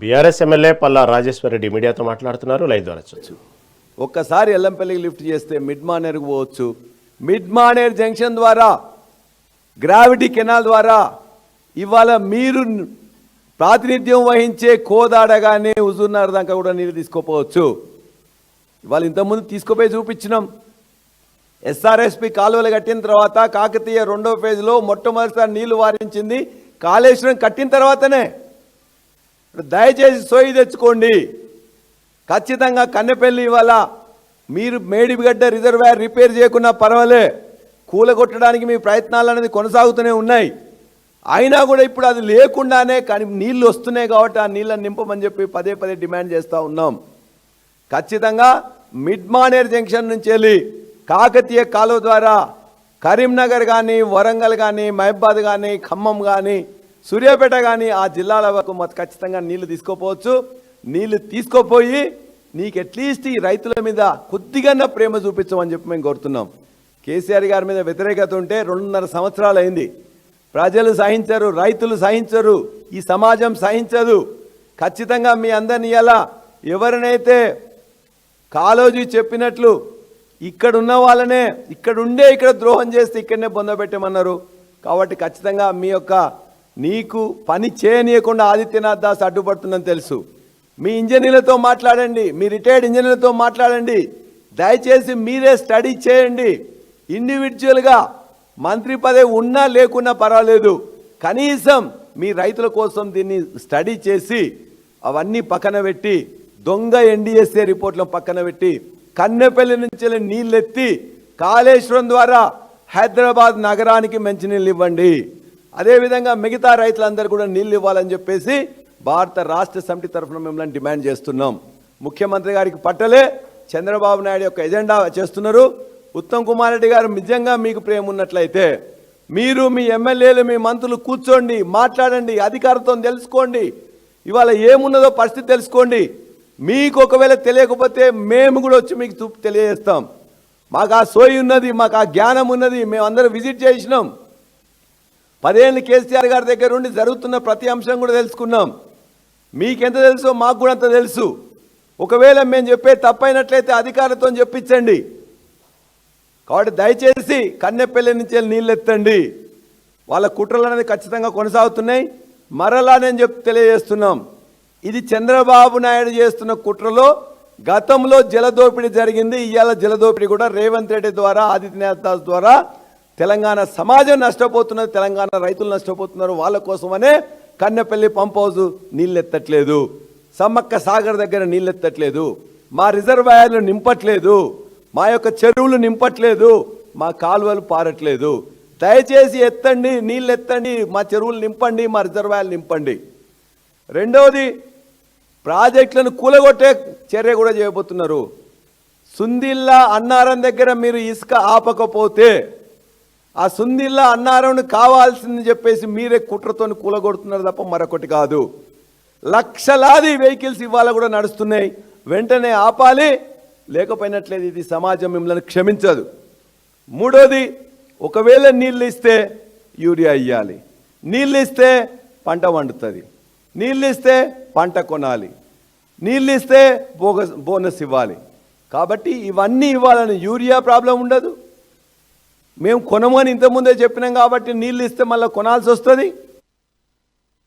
BRS MLA Palla Rajeshwar Reddy మీడియాతో మాట్లాడుతున్నారు. Live ద్వారా చూడొచ్చు. ఒక్కసారి ఎల్లంపల్లికి లిఫ్ట్ చేస్తే మిడ్ మానేర్కు పోవచ్చు. మిడ్ మానేర్ జంక్షన్ ద్వారా గ్రావిటీ కెనాల్ ద్వారా ఇవాళ మీరు ప్రాతినిధ్యం వహించే కోదాడ కానీ హుజూర్నగర్ దాకా కూడా నీళ్ళు తీసుకోపోవచ్చు. ఇవాళ ఇంతకుముందు తీసుకుపోయి చూపించినాం. ఎస్ఆర్ఎస్పి కాలువలు కట్టిన తర్వాత కాకతీయ రెండో ఫేజ్లో మొట్టమొదటిసారి నీళ్లు వారించింది కాళేశ్వరం కట్టిన తర్వాతనే. దయచేసి సోయి తెచ్చుకోండి. ఖచ్చితంగా కన్నెపల్లి ఇవాళ మీరు మేడిగడ్డ రిజర్వాయర్ రిపేర్ చేయకున్నా పర్వాలే, కూలగొట్టడానికి మీ ప్రయత్నాలు అనేది కొనసాగుతూనే ఉన్నాయి. అయినా కూడా ఇప్పుడు అది లేకుండానే కానీ నీళ్ళు వస్తున్నాయి కాబట్టి ఆ నీళ్ళని నింపమని చెప్పి పదే పదే డిమాండ్ చేస్తూ ఉన్నాం. ఖచ్చితంగా మిడ్ మానేర్ జంక్షన్ నుంచి వెళ్ళి కాకతీయ కాలువ ద్వారా కరీంనగర్ కానీ వరంగల్ కానీ మహబాద్ కానీ ఖమ్మం కానీ సూర్యాపేట కానీ ఆ జిల్లాల వరకు ఖచ్చితంగా నీళ్లు తీసుకోపోవచ్చు. నీళ్లు తీసుకోపోయి నీకు అట్లీస్ట్ ఈ రైతుల మీద కొద్దిగా ప్రేమ చూపించమని చెప్పి మేము కోరుతున్నాం. కేసీఆర్ గారి మీద వ్యతిరేకత ఉంటే 2.5 సంవత్సరాలు అయింది. ప్రజలు సహించరు, రైతులు సహించరు, ఈ సమాజం సహించదు. ఖచ్చితంగా మీ అందరిని ఇలా ఎవరినైతే కాళోజీ చెప్పినట్లు ఇక్కడున్న వాళ్ళనే ఇక్కడ ద్రోహం చేస్తే ఇక్కడనే బొందబెట్టమన్నారు. కాబట్టి ఖచ్చితంగా మీ యొక్క నీకు పని చేయనీయకుండా ఆదిత్యనాథ్ దాస్ అడ్డుపడుతుందని తెలుసు. మీ ఇంజనీర్లతో మాట్లాడండి, మీ రిటైర్డ్ ఇంజనీర్లతో మాట్లాడండి. దయచేసి మీరే స్టడీ చేయండి. ఇండివిజువల్గా మంత్రి పదవి ఉన్నా లేకున్నా పర్వాలేదు, కనీసం మీ రైతుల కోసం దీన్ని స్టడీ చేసి అవన్నీ పక్కన పెట్టి దొంగ ఎన్డీఎస్ఏ రిపోర్ట్లను పక్కన పెట్టి కన్నెపల్లి నుంచి నీళ్ళెత్తి కాళేశ్వరం ద్వారా హైదరాబాద్ నగరానికి మంచినీళ్ళు ఇవ్వండి. అదేవిధంగా మిగతా రైతులందరూ కూడా నీళ్ళు ఇవ్వాలని చెప్పేసి భారత రాష్ట్ర సమితి తరఫున మిమ్మల్ని డిమాండ్ చేస్తున్నాం. ముఖ్యమంత్రి గారికి పట్టలే చంద్రబాబు నాయుడు యొక్క ఎజెండా చేస్తున్నారు. ఉత్తమ్ కుమార్ రెడ్డి గారు నిజంగా మీకు ప్రేమ ఉన్నట్లయితే మీరు మీ ఎమ్మెల్యేలు మీ మంత్రులు కూర్చోండి, మాట్లాడండి, అధికారంతో తెలుసుకోండి. ఇవాళ ఏమున్నదో పరిస్థితి తెలుసుకోండి. మీకు ఒకవేళ తెలియకపోతే మేము కూడా వచ్చి మీకు తెలియజేస్తాం. మాకు ఆ సోయి ఉన్నది, మాకు ఆ జ్ఞానం ఉన్నది. మేము అందరం విజిట్ చేసినాం. 10 ఏళ్ళు కేసీఆర్ గారి దగ్గర ఉండి జరుగుతున్న ప్రతి అంశం కూడా తెలుసుకున్నాం. మీకెంత తెలుసో మాకు కూడా అంత తెలుసు. ఒకవేళ మేము చెప్పే తప్పైనట్లయితే అధికారులతో చెప్పించండి. కాబట్టి దయచేసి కన్నెపల్లి నుంచి నీళ్ళు ఎత్తండి. వాళ్ళ కుట్రలు అనేది ఖచ్చితంగా కొనసాగుతున్నాయి. మరలా నేను తెలియజేస్తున్నాం, ఇది చంద్రబాబు నాయుడు చేస్తున్న కుట్రలో గతంలో జలదోపిడీ జరిగింది. ఇవాళ జలదోపిడీ కూడా రేవంత్ రెడ్డి ద్వారా ఆదిత్యనాథ్ దాస్ ద్వారా తెలంగాణ సమాజం నష్టపోతున్నది, తెలంగాణ రైతులు నష్టపోతున్నారు. వాళ్ళ కోసమనే కన్నెపల్లి పంప్ హౌస్ నీళ్ళెత్తట్లేదు, సమ్మక్క సాగర్ దగ్గర నీళ్ళెత్తట్లేదు, మా రిజర్వాయర్లు నింపట్లేదు, మా యొక్క చెరువులు నింపట్లేదు, మా కాలువలు పారట్లేదు. దయచేసి ఎత్తండి, నీళ్ళు ఎత్తండి, మా చెరువులు నింపండి, మా రిజర్వాయర్లు నింపండి. రెండవది, ప్రాజెక్టులను కూలగొట్టే చర్య కూడా చేయబోతున్నారు. సుందిల్లా అన్నారం దగ్గర మీరు ఇసుక ఆపకపోతే ఆ సుందిల్లా అన్నారం కావాల్సింది చెప్పేసి మీరే కుట్రతో కూలగొడుతున్నారు తప్ప మరొకటి కాదు. లక్షలాది వెహికల్స్ ఇవాళ కూడా నడుస్తున్నాయి. వెంటనే ఆపాలి, లేకపోయినట్లేదు ఇది సమాజం మిమ్మల్ని క్షమించదు. మూడోది, ఒకవేళ నీళ్ళు ఇస్తే యూరియా ఇవ్వాలి, నీళ్ళు ఇస్తే పంట వండుతుంది, నీళ్ళు ఇస్తే పంట కొనాలి, నీళ్ళు ఇస్తే బోనస్ ఇవ్వాలి. కాబట్టి ఇవన్నీ ఇవ్వాలని యూరియా ప్రాబ్లం ఉండదు. మేము కొనమని ఇంతకుముందే చెప్పినాం కాబట్టి నీళ్ళు ఇస్తే మళ్ళీ కొనాల్సి వస్తుంది.